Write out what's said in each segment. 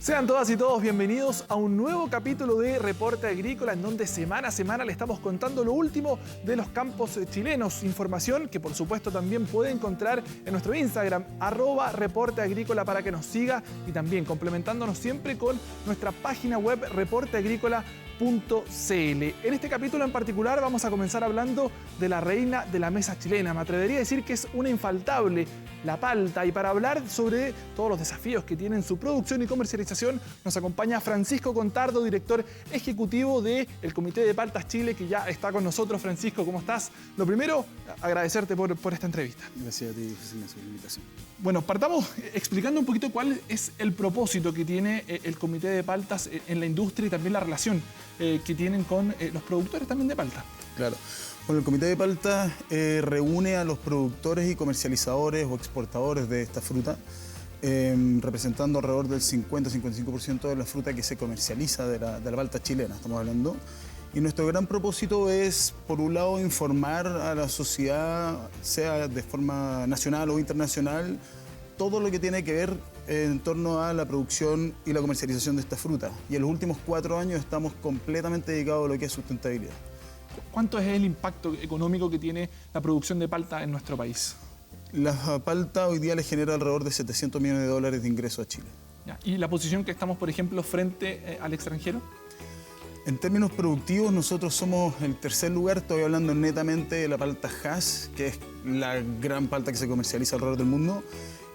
Sean todas y todos bienvenidos a un nuevo capítulo de Reporte Agrícola, en donde semana a semana le estamos contando lo último de los campos chilenos. Información que por supuesto también puede encontrar en nuestro Instagram, @reporteagrícola, para que nos siga, y también complementándonos siempre con nuestra página web reporteagrícola.cl. En este capítulo en particular vamos a comenzar hablando de la reina de la mesa chilena. Me atrevería a decir que es una infaltable, la palta. Y para hablar sobre todos los desafíos que tienen su producción y comercialización, nos acompaña Francisco Contardo, director ejecutivo del Comité de Paltas Chile, que ya está con nosotros. Francisco, ¿cómo estás? Lo primero, agradecerte por esta entrevista. Gracias a ti, José Ignacio, por la invitación. Bueno, partamos explicando un poquito cuál es el propósito que tiene el Comité de Paltas en la industria y también la relación que tienen con los productores también de palta. Claro. Bueno, el Comité de Paltas reúne a los productores y comercializadores o exportadores de esta fruta, representando alrededor del 50-55% de la fruta que se comercializa de la palta chilena, estamos hablando. Y nuestro gran propósito es, por un lado, informar a la sociedad, sea de forma nacional o internacional, todo lo que tiene que ver en torno a la producción y la comercialización de esta fruta. Y en los últimos 4 años estamos completamente dedicados a lo que es sustentabilidad. ¿Cuánto es el impacto económico que tiene la producción de palta en nuestro país? La palta hoy día le genera alrededor de $700 millones de ingresos a Chile. ¿Y la posición que estamos, por ejemplo, frente al extranjero? En términos productivos, nosotros somos el tercer lugar. Estoy hablando netamente de la palta Hass, que es la gran palta que se comercializa alrededor del mundo.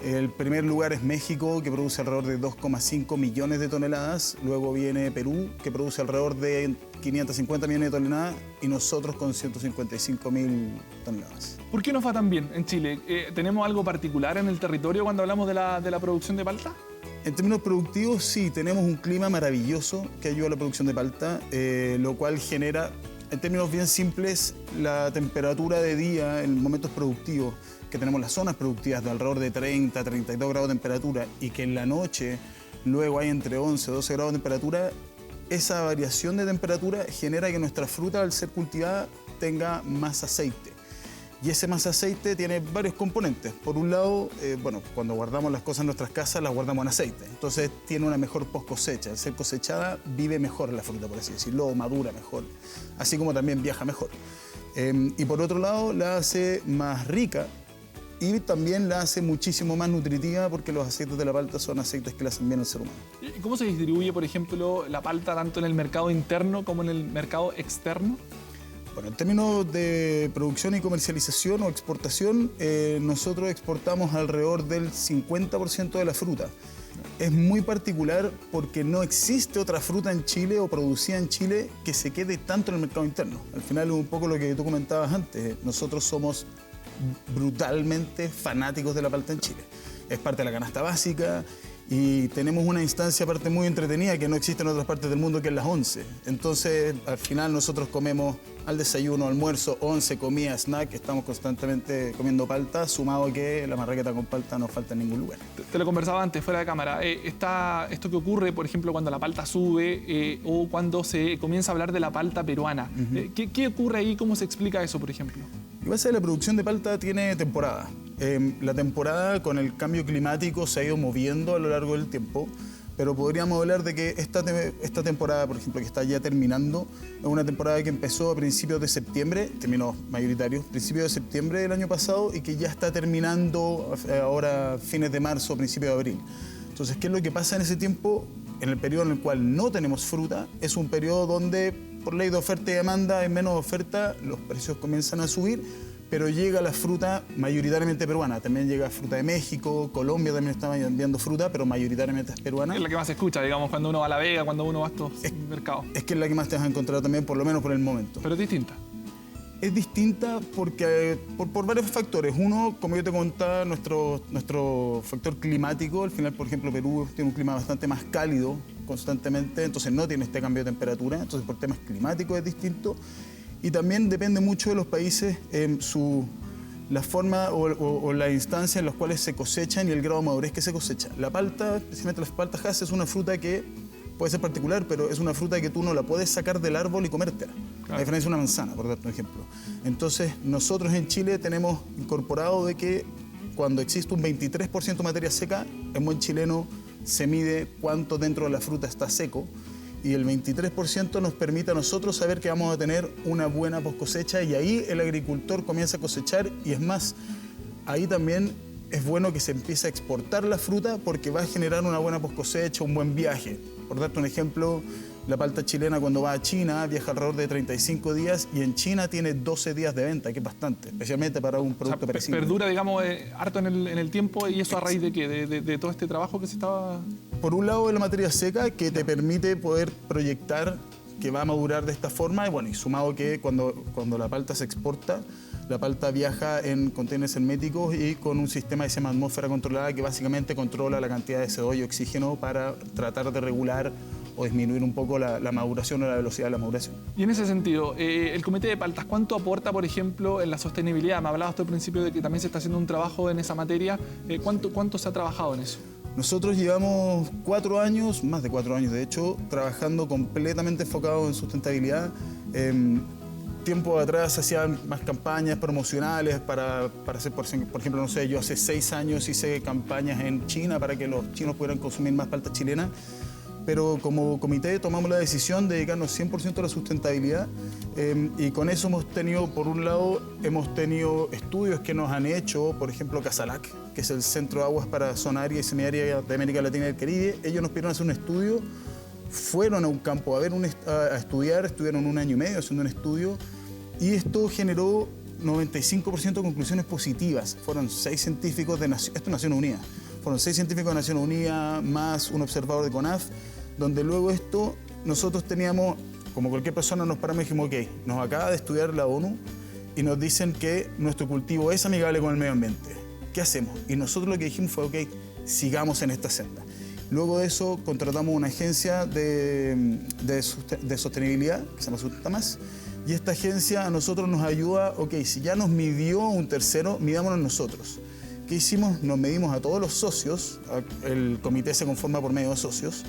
El primer lugar es México, que produce alrededor de 2,5 millones de toneladas. Luego viene Perú, que produce alrededor de 550 millones de toneladas. Y nosotros con 155.000 toneladas. ¿Por qué nos va tan bien en Chile? ¿Tenemos algo particular en el territorio cuando hablamos de la producción de palta? En términos productivos, sí, tenemos un clima maravilloso que ayuda a la producción de palta, lo cual genera, en términos bien simples, la temperatura de día en momentos productivos, que tenemos las zonas productivas de alrededor de 30, 32 grados de temperatura, y que en la noche luego hay entre 11 y 12 grados de temperatura. Esa variación de temperatura genera que nuestra fruta, al ser cultivada, tenga más aceite. Y ese más aceite tiene varios componentes. Por un lado, cuando guardamos las cosas en nuestras casas, las guardamos en aceite. Entonces tiene una mejor post cosecha. Al ser cosechada, vive mejor la fruta, por así decirlo, o madura mejor. Así como también viaja mejor. Y por otro lado, la hace más rica y también la hace muchísimo más nutritiva, porque los aceites de la palta son aceites que le hacen bien al ser humano. ¿Y cómo se distribuye, por ejemplo, la palta tanto en el mercado interno como en el mercado externo? Bueno, en términos de producción y comercialización o exportación, nosotros exportamos alrededor del 50% de la fruta. Es muy particular porque no existe otra fruta en Chile o producida en Chile que se quede tanto en el mercado interno. Al final es un poco lo que tú comentabas antes. Nosotros somos brutalmente fanáticos de la palta en Chile. Es parte de la canasta básica. Y tenemos una instancia aparte muy entretenida que no existe en otras partes del mundo, que es las 11. Entonces, al final nosotros comemos al desayuno, almuerzo, 11, comida, snack. Estamos constantemente comiendo palta, sumado a que la marraqueta con palta no falta en ningún lugar. Te lo conversaba antes, fuera de cámara. Está esto que ocurre, por ejemplo, cuando la palta sube o cuando se comienza a hablar de la palta peruana. ¿Qué ocurre ahí? ¿Cómo se explica eso, por ejemplo? Lo que pasa es que la producción de palta tiene temporada. La temporada, con el cambio climático, se ha ido moviendo a lo largo del tiempo, pero podríamos hablar de que esta temporada, por ejemplo, que está ya terminando, es una temporada que empezó a principios de septiembre, términos mayoritarios, principios de septiembre del año pasado, y que ya está terminando ahora fines de marzo, principios de abril. Entonces, ¿qué es lo que pasa en ese tiempo? En el periodo en el cual no tenemos fruta, es un periodo donde, por ley de oferta y demanda, hay menos oferta, los precios comienzan a subir, pero llega la fruta mayoritariamente peruana. También llega fruta de México, Colombia también está enviando fruta, pero mayoritariamente es peruana. Es la que más se escucha, digamos, cuando uno va a La Vega, cuando uno va a estos mercados. Es que es la que más te vas a encontrar también, por lo menos por el momento. Pero es distinta. Es distinta porque, por varios factores. Uno, como yo te contaba, nuestro factor climático. Al final, por ejemplo, Perú tiene un clima bastante más cálido constantemente, entonces no tiene este cambio de temperatura. Entonces, por temas climáticos es distinto. Y también depende mucho de los países la forma o la instancia en las cuales se cosechan y el grado de madurez que se cosecha. La palta, especialmente las paltas Hass, es una fruta que puede ser particular, pero es una fruta que tú no la puedes sacar del árbol y comértela. Claro. A diferencia de una manzana, por darte un ejemplo. Entonces, nosotros en Chile tenemos incorporado de que cuando existe un 23% de materia seca, en buen chileno se mide cuánto dentro de la fruta está seco y el 23% nos permite a nosotros saber que vamos a tener una buena post cosecha y ahí el agricultor comienza a cosechar y es más, ahí también es bueno que se empiece a exportar la fruta porque va a generar una buena post cosecha, un buen viaje. Por darte un ejemplo, la palta chilena cuando va a China viaja alrededor de 35 días y en China tiene 12 días de venta, que es bastante, especialmente para un producto perecible. Perdura, digamos, harto en el tiempo y eso a raíz de qué, de todo este trabajo que se estaba... Por un lado es la materia seca que te permite poder proyectar que va a madurar de esta forma y bueno, y sumado que cuando la palta se exporta, la palta viaja en contenedores herméticos y con un sistema que se llama atmósfera controlada que básicamente controla la cantidad de CO2 y oxígeno para tratar de regular o disminuir un poco la maduración o la velocidad de la maduración. Y en ese sentido, el Comité de Paltas, ¿cuánto aporta, por ejemplo, en la sostenibilidad? Me hablabas al principio de que también se está haciendo un trabajo en esa materia. ¿Cuánto se ha trabajado en eso? Nosotros llevamos 4 años, más de 4 años de hecho, trabajando completamente enfocado en sustentabilidad. Tiempo atrás se hacían más campañas promocionales para hacer, por ejemplo, no sé, yo hace 6 años hice campañas en China para que los chinos pudieran consumir más palta chilena. Pero como comité tomamos la decisión de dedicarnos 100% a la sustentabilidad y con eso hemos tenido, por un lado, hemos tenido estudios que nos han hecho, por ejemplo, Casalac, que es el Centro de Aguas para Zona Árida y Semiárida de América Latina y el Caribe. Ellos nos pidieron hacer un estudio, fueron a un campo a estudiar, estuvieron 1 año y medio haciendo un estudio y esto generó 95% de conclusiones positivas. Fueron 6 científicos de Naciones Unidas. Fueron 6 científicos de Naciones Unidas más un observador de CONAF, donde luego esto nosotros teníamos, como cualquier persona nos paramos y dijimos, ok, nos acaba de estudiar la ONU y nos dicen que nuestro cultivo es amigable con el medio ambiente. ¿Qué hacemos? Y nosotros lo que dijimos fue, ok, sigamos en esta senda. Luego de eso contratamos una agencia de sostenibilidad que se llama Sustentamas y esta agencia a nosotros nos ayuda, ok, si ya nos midió un tercero, midámonos nosotros. ¿Qué hicimos? Nos medimos a todos los socios, el comité se conforma por medio de socios,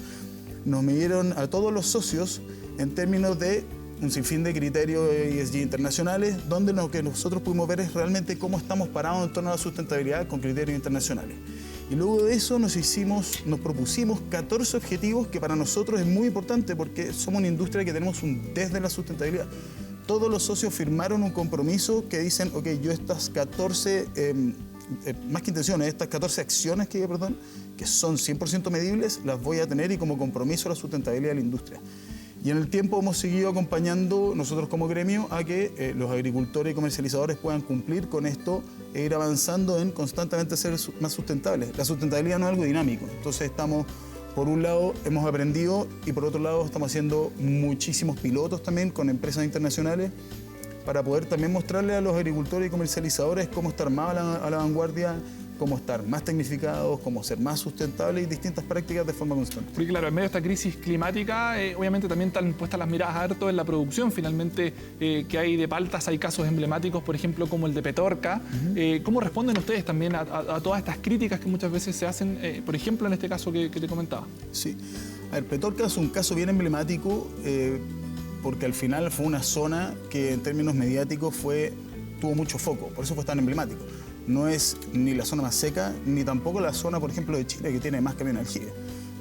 nos midieron a todos los socios en términos de un sinfín de criterios ESG internacionales, donde lo que nosotros pudimos ver es realmente cómo estamos parados en torno a la sustentabilidad con criterios internacionales. Y luego de eso nos propusimos 14 objetivos que para nosotros es muy importante porque somos una industria que tenemos un desde la sustentabilidad. Todos los socios firmaron un compromiso que dicen, ok, yo estas 14... más que intenciones, estas 14 acciones que son 100% medibles, las voy a tener y como compromiso a la sustentabilidad de la industria. Y en el tiempo hemos seguido acompañando nosotros como gremio a que los agricultores y comercializadores puedan cumplir con esto e ir avanzando en constantemente ser más sustentables. La sustentabilidad no es algo dinámico, entonces estamos, por un lado hemos aprendido y por otro lado estamos haciendo muchísimos pilotos también con empresas internacionales para poder también mostrarle a los agricultores y comercializadores cómo estar más a la vanguardia, cómo estar más tecnificados, cómo ser más sustentables y distintas prácticas de forma constante. Porque claro, en medio de esta crisis climática, obviamente también están puestas las miradas harto en la producción, finalmente, que hay de paltas, hay casos emblemáticos, por ejemplo, como el de Petorca. ¿Cómo responden ustedes también a todas estas críticas que muchas veces se hacen, por ejemplo, en este caso que te comentaba? Sí, a ver, Petorca es un caso bien emblemático, porque al final fue una zona que en términos mediáticos tuvo mucho foco, por eso fue tan emblemático. No es ni la zona más seca, ni tampoco la zona, por ejemplo, de Chile, que tiene más camión de aljibe.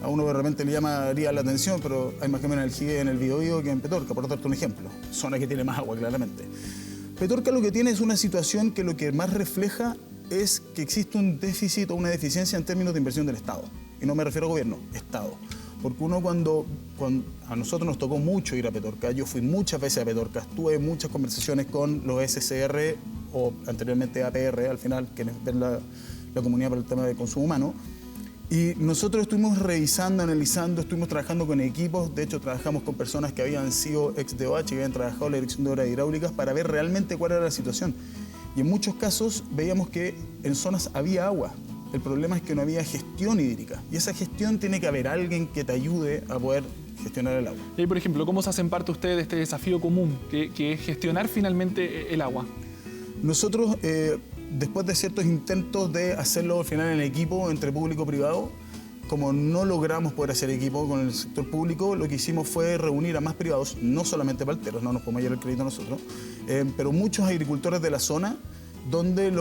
A uno de repente le llamaría la atención, pero hay más camión de aljibe en el Biobío que en Petorca, por darte un ejemplo. Zona que tiene más agua, claramente. Petorca lo que tiene es una situación que lo que más refleja es que existe un déficit o una deficiencia en términos de inversión del Estado. Y no me refiero a gobierno, Estado. Porque uno cuando a nosotros nos tocó mucho ir a Petorca, yo fui muchas veces a Petorca, tuve muchas conversaciones con los SCR o anteriormente APR, al final, que ven la comunidad para el tema de consumo humano. Y nosotros estuvimos revisando, analizando, estuvimos trabajando con equipos, de hecho trabajamos con personas que habían sido ex DOH, que habían trabajado en la Dirección de Obras Hidráulicas para ver realmente cuál era la situación. Y en muchos casos veíamos que en zonas había agua. El problema es que no había gestión hídrica y esa gestión tiene que haber alguien que te ayude a poder gestionar el agua. Y por ejemplo, ¿cómo se hacen parte ustedes de este desafío común que es gestionar finalmente el agua? Nosotros, después de ciertos intentos de hacerlo al final en equipo entre público y privado, como no logramos poder hacer equipo con el sector público, lo que hicimos fue reunir a más privados, no solamente palteros, no nos podemos llevar el crédito nosotros, pero muchos agricultores de la zona donde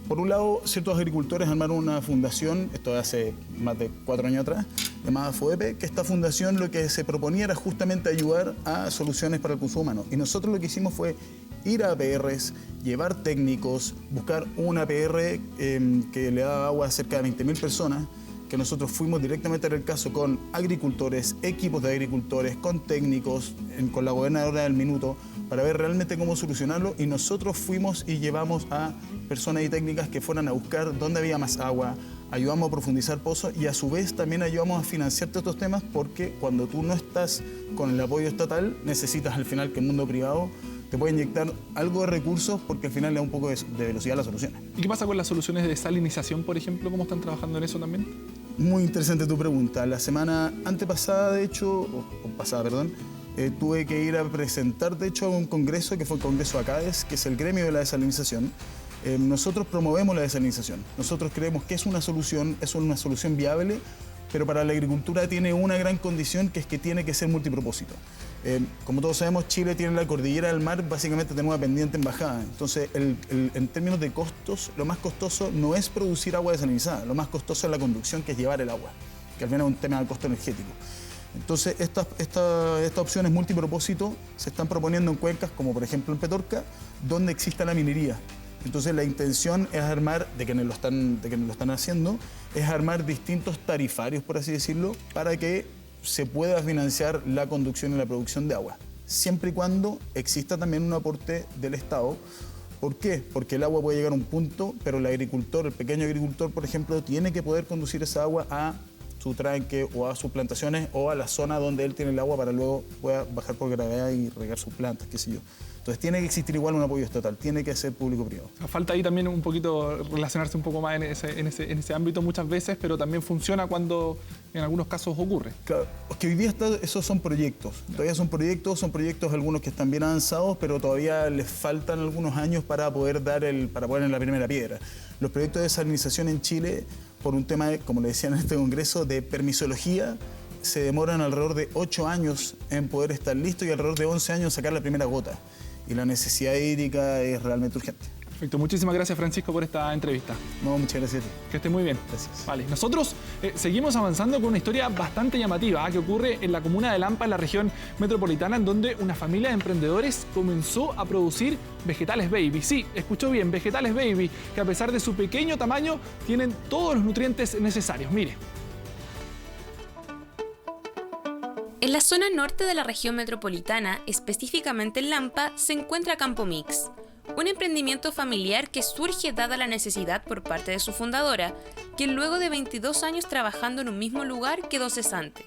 por un lado, ciertos agricultores armaron una fundación, esto hace más de 4 años atrás, llamada FOEPE, que esta fundación lo que se proponía era justamente ayudar a soluciones para el consumo humano. Y nosotros lo que hicimos fue ir a APRs, llevar técnicos, buscar un APR que le daba agua a cerca de 20.000 personas, que nosotros fuimos directamente en el caso con agricultores, equipos de agricultores, con técnicos, con la gobernadora del minuto, para ver realmente cómo solucionarlo, y nosotros fuimos y llevamos a personas y técnicas que fueran a buscar dónde había más agua, ayudamos a profundizar pozos y a su vez también ayudamos a financiar todos estos temas, porque cuando tú no estás con el apoyo estatal necesitas al final que el mundo privado te puede inyectar algo de recursos, porque al final le da un poco de velocidad a las soluciones. ¿Y qué pasa con las soluciones de salinización, por ejemplo? ¿Cómo están trabajando en eso también? Muy interesante tu pregunta. La semana antepasada, de hecho, o pasada, perdón, tuve que ir a presentar, de hecho, a un congreso, que fue el Congreso ACADES, que es el gremio de la desalinización. Nosotros promovemos la desalinización. Nosotros creemos que es una solución viable, pero para la agricultura tiene una gran condición, que es que tiene que ser multipropósito. Como todos sabemos, Chile tiene la cordillera del mar, básicamente tenemos una pendiente en bajada. Entonces, en términos de costos, lo más costoso no es producir agua desalinizada, lo más costoso es la conducción, que es llevar el agua, que al final es un tema de costo energético. Entonces, estas opciones multipropósito se están proponiendo en cuencas, como por ejemplo en Petorca, donde exista la minería. Entonces, la intención es armar, de quienes lo están haciendo, es armar distintos tarifarios, por así decirlo, para que se pueda financiar la conducción y la producción de agua, siempre y cuando exista también un aporte del Estado. ¿Por qué? Porque el agua puede llegar a un punto, pero el agricultor, el pequeño agricultor, por ejemplo, tiene que poder conducir esa agua a su tranque o a sus plantaciones o a la zona donde él tiene el agua para luego pueda bajar por gravedad y regar sus plantas, qué sé yo. Entonces tiene que existir igual un apoyo estatal, tiene que ser público-privado. Falta ahí también un poquito relacionarse un poco más en ese ámbito muchas veces, pero también funciona cuando en algunos casos ocurre. Claro, que hoy día esos son proyectos, todavía son proyectos algunos que están bien avanzados, pero todavía les faltan algunos años para poder poner la primera piedra. Los proyectos de desalinización en Chile, por un tema, como le decían en este congreso, de permisología, se demoran alrededor de 8 años en poder estar listos y alrededor de 11 años en sacar la primera gota. Y la necesidad hídrica es realmente urgente. Perfecto. Muchísimas gracias, Francisco, por esta entrevista. No, muchas gracias a ti. Que esté muy bien. Gracias. Vale, nosotros seguimos avanzando con una historia bastante llamativa que ocurre en la comuna de Lampa, en la región metropolitana, en donde una familia de emprendedores comenzó a producir vegetales baby. Sí, escuchó bien, vegetales baby, que a pesar de su pequeño tamaño, tienen todos los nutrientes necesarios. Mire. En la zona norte de la región metropolitana, específicamente en Lampa, se encuentra Campo Mix, un emprendimiento familiar que surge dada la necesidad por parte de su fundadora, quien luego de 22 años trabajando en un mismo lugar quedó cesante.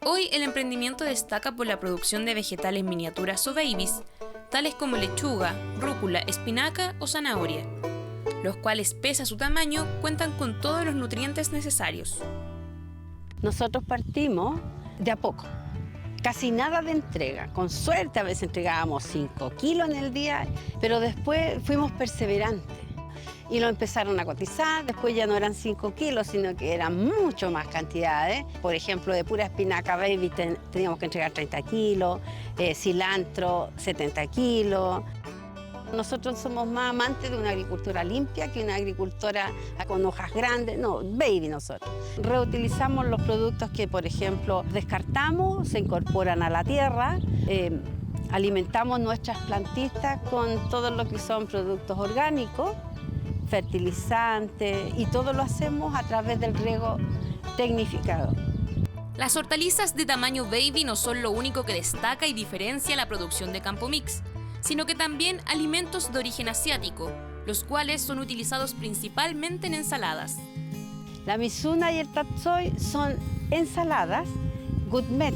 Hoy el emprendimiento destaca por la producción de vegetales miniaturas o babies, tales como lechuga, rúcula, espinaca o zanahoria, los cuales, pese a su tamaño, cuentan con todos los nutrientes necesarios. Nosotros partimos de a poco, casi nada de entrega. Con suerte a veces entregábamos 5 kilos en el día, pero después fuimos perseverantes y lo empezaron a cotizar. Después ya no eran 5 kilos, sino que eran mucho más cantidades. Por ejemplo, de pura espinaca baby teníamos que entregar 30 kilos, cilantro 70 kilos. Nosotros somos más amantes de una agricultura limpia que una agricultura con hojas grandes. No, baby nosotros. Reutilizamos los productos que, por ejemplo, descartamos, se incorporan a la tierra. Alimentamos nuestras plantitas con todo lo que son productos orgánicos, fertilizantes, y todo lo hacemos a través del riego tecnificado. Las hortalizas de tamaño baby no son lo único que destaca y diferencia la producción de Campo Mix, sino que también alimentos de origen asiático, los cuales son utilizados principalmente en ensaladas. La mizuna y el tatsoi son ensaladas gourmet,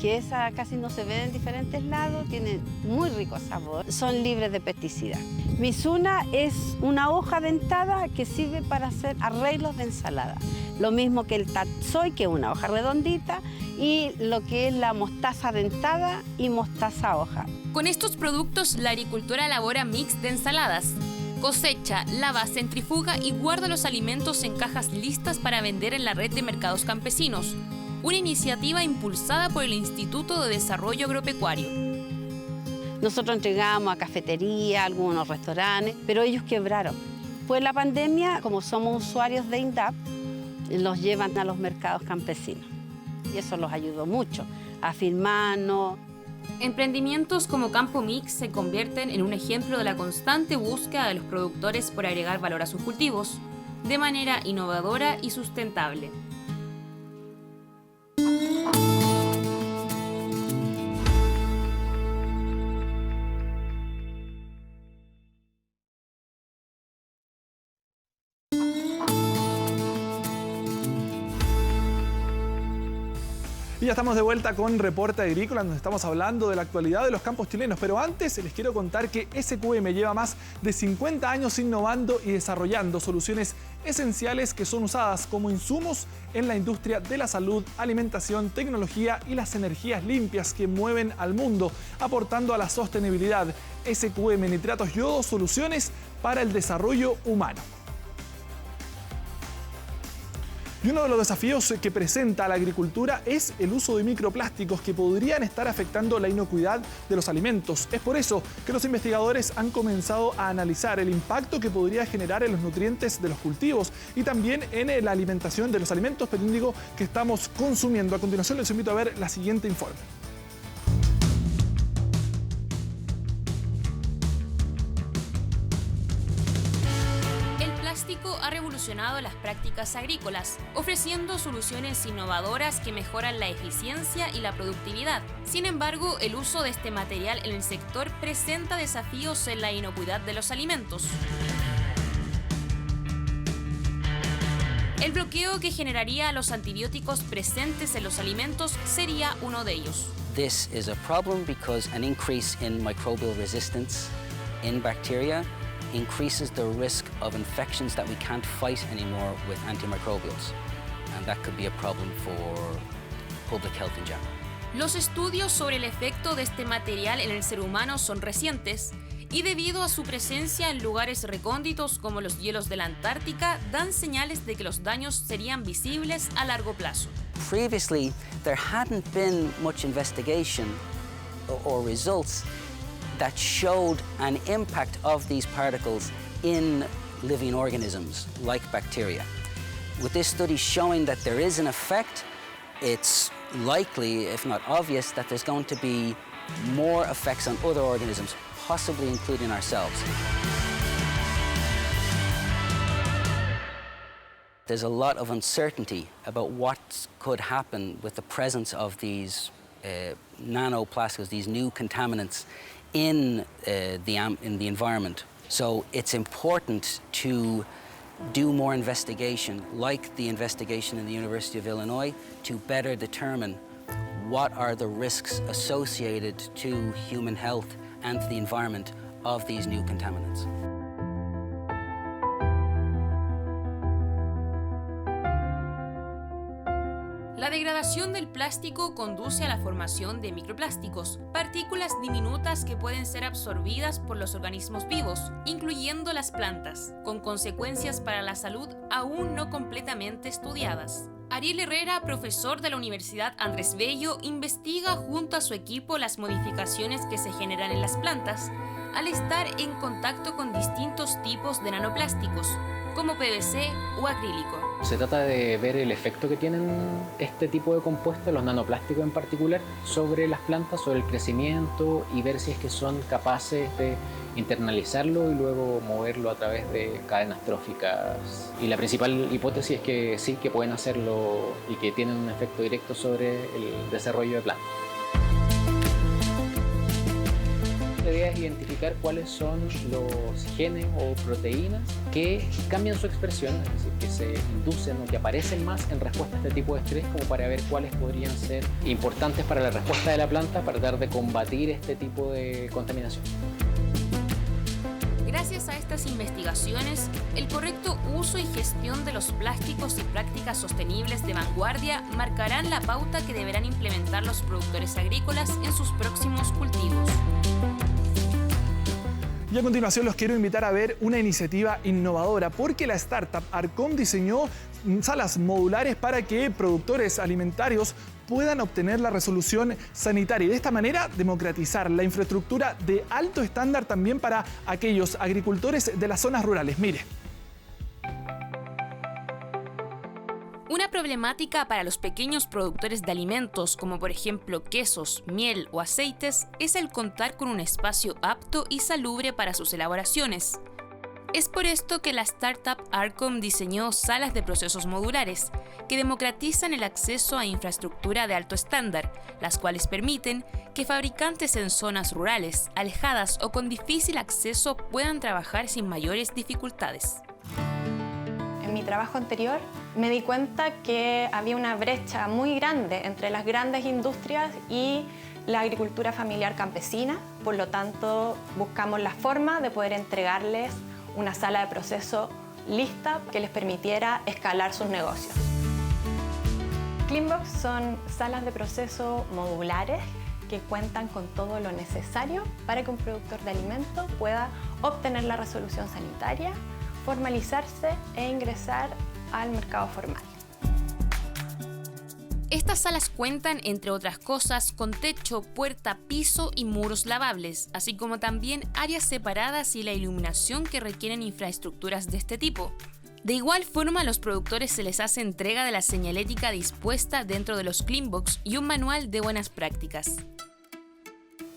que esa casi no se ven en diferentes lados, tienen muy rico sabor, son libres de pesticidas. Mizuna es una hoja dentada que sirve para hacer arreglos de ensalada, lo mismo que el tatsoi, que es una hoja redondita, y lo que es la mostaza dentada y mostaza hoja. Con estos productos, la agricultora elabora mix de ensaladas. Cosecha, lava, centrifuga y guarda los alimentos en cajas listas para vender en la red de mercados campesinos, una iniciativa impulsada por el Instituto de Desarrollo Agropecuario. Nosotros entregábamos a cafeterías, a algunos restaurantes, pero ellos quebraron. Pues la pandemia, como somos usuarios de INDAP, los llevan a los mercados campesinos. Y eso los ayudó mucho a firmarnos. Emprendimientos como Campo Mix se convierten en un ejemplo de la constante búsqueda de los productores por agregar valor a sus cultivos, de manera innovadora y sustentable. Y ya estamos de vuelta con Reporte Agrícola, donde estamos hablando de la actualidad de los campos chilenos. Pero antes les quiero contar que SQM lleva más de 50 años innovando y desarrollando soluciones esenciales que son usadas como insumos en la industria de la salud, alimentación, tecnología y las energías limpias que mueven al mundo, aportando a la sostenibilidad. SQM Nitratos Yodo, soluciones para el desarrollo humano. Y uno de los desafíos que presenta la agricultura es el uso de microplásticos que podrían estar afectando la inocuidad de los alimentos. Es por eso que los investigadores han comenzado a analizar el impacto que podría generar en los nutrientes de los cultivos y también en la alimentación de los alimentos, que estamos consumiendo. A continuación les invito a ver la siguiente informe. El plástico ha revolucionado las prácticas agrícolas, ofreciendo soluciones innovadoras que mejoran la eficiencia y la productividad. Sin embargo, el uso de este material en el sector presenta desafíos en la inocuidad de los alimentos. El bloqueo que generaría los antibióticos presentes en los alimentos sería uno de ellos. This is a problem because an increase in microbial resistance in bacteria increases the risk of infections that we can't fight anymore with antimicrobials. And that could be a problem for public health in general. Los estudios sobre el efecto de este material en el ser humano son recientes y debido a su presencia en lugares recónditos como los hielos de la Antártica, dan señales de que los daños serían visibles a largo plazo. Previously, there hadn't been much investigation or results that showed an impact of these particles in living organisms like bacteria. With this study showing that there is an effect, it's likely, if not obvious, that there's going to be more effects on other organisms, possibly including ourselves. There's a lot of uncertainty about what could happen with the presence of these nanoplastics, these new contaminants in the environment. So it's important to do more investigation, like the investigation in the University of Illinois, to better determine what are the risks associated to human health and to the environment of these new contaminants. La degradación del plástico conduce a la formación de microplásticos, partículas diminutas que pueden ser absorbidas por los organismos vivos, incluyendo las plantas, con consecuencias para la salud aún no completamente estudiadas. Ariel Herrera, profesor de la Universidad Andrés Bello, investiga junto a su equipo las modificaciones que se generan en las plantas al estar en contacto con distintos tipos de nanoplásticos, como PVC o acrílico. Se trata de ver el efecto que tienen este tipo de compuestos, los nanoplásticos en particular, sobre las plantas, sobre el crecimiento y ver si es que son capaces de internalizarlo y luego moverlo a través de cadenas tróficas. Y la principal hipótesis es que sí, que pueden hacerlo y que tienen un efecto directo sobre el desarrollo de plantas. La idea es identificar cuáles son los genes o proteínas que cambian su expresión, es decir, que se inducen o que aparecen más en respuesta a este tipo de estrés, como para ver cuáles podrían ser importantes para la respuesta de la planta para tratar de combatir este tipo de contaminación. Gracias a estas investigaciones, el correcto uso y gestión de los plásticos y prácticas sostenibles de vanguardia marcarán la pauta que deberán implementar los productores agrícolas en sus próximos cultivos. Y a continuación los quiero invitar a ver una iniciativa innovadora porque la startup Arcom diseñó salas modulares para que productores alimentarios puedan obtener la resolución sanitaria y de esta manera democratizar la infraestructura de alto estándar también para aquellos agricultores de las zonas rurales. Mire. Una problemática para los pequeños productores de alimentos, como por ejemplo quesos, miel o aceites, es el contar con un espacio apto y salubre para sus elaboraciones. Es por esto que la startup Arcom diseñó salas de procesos modulares, que democratizan el acceso a infraestructura de alto estándar, las cuales permiten que fabricantes en zonas rurales, alejadas o con difícil acceso puedan trabajar sin mayores dificultades. En mi trabajo anterior me di cuenta que había una brecha muy grande entre las grandes industrias y la agricultura familiar campesina. Por lo tanto, buscamos la forma de poder entregarles una sala de proceso lista que les permitiera escalar sus negocios. Cleanbox son salas de proceso modulares que cuentan con todo lo necesario para que un productor de alimento pueda obtener la resolución sanitaria, formalizarse e ingresar al mercado formal. Estas salas cuentan, entre otras cosas, con techo, puerta, piso y muros lavables, así como también áreas separadas y la iluminación que requieren infraestructuras de este tipo. De igual forma, a los productores se les hace entrega de la señalética dispuesta dentro de los Cleanbox y un manual de buenas prácticas.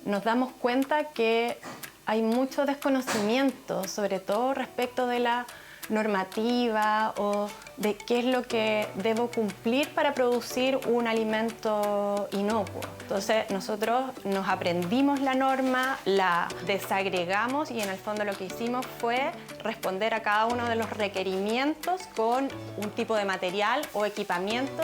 Nos damos cuenta que hay mucho desconocimiento, sobre todo respecto de la normativa o de qué es lo que debo cumplir para producir un alimento inocuo. Entonces nosotros nos aprendimos la norma, la desagregamos y en el fondo lo que hicimos fue responder a cada uno de los requerimientos con un tipo de material o equipamiento.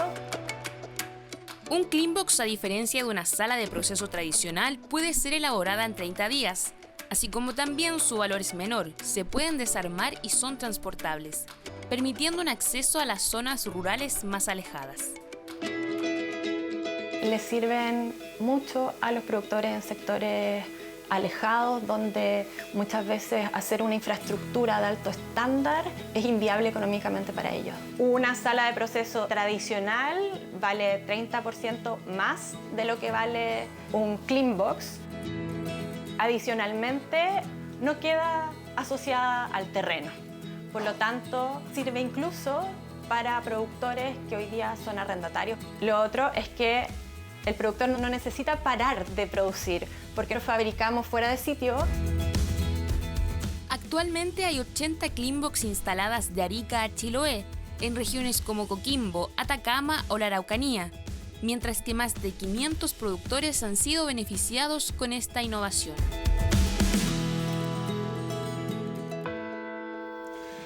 Un Cleanbox, a diferencia de una sala de proceso tradicional, puede ser elaborada en 30 días. Así como también su valor es menor, se pueden desarmar y son transportables, permitiendo un acceso a las zonas rurales más alejadas. Les sirven mucho a los productores en sectores alejados, donde muchas veces hacer una infraestructura de alto estándar es inviable económicamente para ellos. Una sala de proceso tradicional vale 30% más de lo que vale un Cleanbox. Adicionalmente, no queda asociada al terreno. Por lo tanto, sirve incluso para productores que hoy día son arrendatarios. Lo otro es que el productor no necesita parar de producir, porque lo fabricamos fuera de sitio. Actualmente hay 80 Cleanbox instaladas de Arica a Chiloé, en regiones como Coquimbo, Atacama o la Araucanía, mientras que más de 500 productores han sido beneficiados con esta innovación.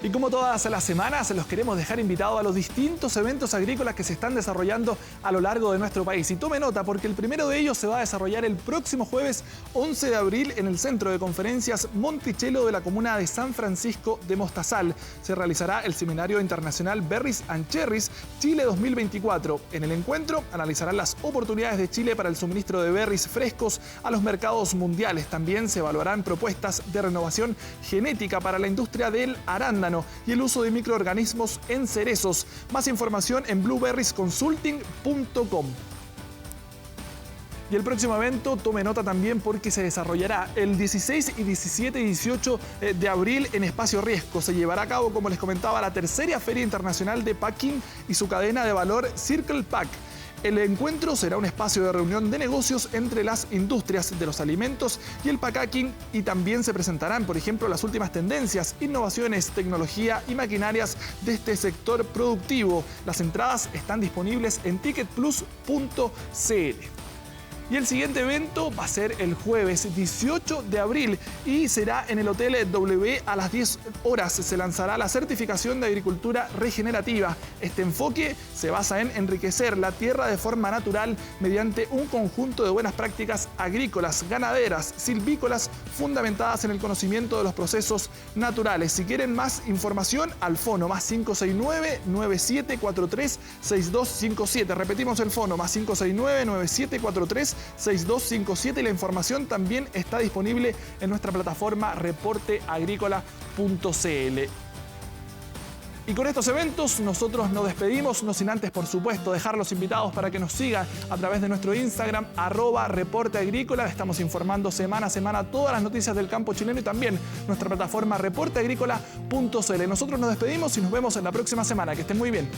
Y como todas las semanas, los queremos dejar invitados a los distintos eventos agrícolas que se están desarrollando a lo largo de nuestro país. Y tome nota, porque el primero de ellos se va a desarrollar el próximo jueves 11 de abril en el Centro de Conferencias Monticello de la comuna de San Francisco de Mostazal. Se realizará el Seminario Internacional Berries and Cherries Chile 2024. En el encuentro analizarán las oportunidades de Chile para el suministro de berries frescos a los mercados mundiales. También se evaluarán propuestas de renovación genética para la industria del arándano y el uso de microorganismos en cerezos. Más información en blueberriesconsulting.com. Y el próximo evento, tome nota también porque se desarrollará el 16 y 17 y 18 de abril en Espacio Riesco. Se llevará a cabo, como les comentaba, la tercera Feria Internacional de Packing y su cadena de valor Circle Pack. El encuentro será un espacio de reunión de negocios entre las industrias de los alimentos y el packaging, y también se presentarán, por ejemplo, las últimas tendencias, innovaciones, tecnología y maquinarias de este sector productivo. Las entradas están disponibles en ticketplus.cl. Y el siguiente evento va a ser el jueves 18 de abril y será en el Hotel W a las 10 horas. Se lanzará la certificación de agricultura regenerativa. Este enfoque se basa en enriquecer la tierra de forma natural mediante un conjunto de buenas prácticas agrícolas, ganaderas, silvícolas, fundamentadas en el conocimiento de los procesos naturales. Si quieren más información, al fono +569 9743 6257. Repetimos el fono +569 9743 6257, y la información también está disponible en nuestra plataforma reporteagrícola.cl. Y con estos eventos nosotros nos despedimos, no sin antes, por supuesto, dejar los invitados para que nos sigan a través de nuestro Instagram, @reporteagrícola. Estamos informando semana a semana todas las noticias del campo chileno y también nuestra plataforma reporteagrícola.cl. Nosotros nos despedimos y nos vemos en la próxima semana. Que estén muy bien.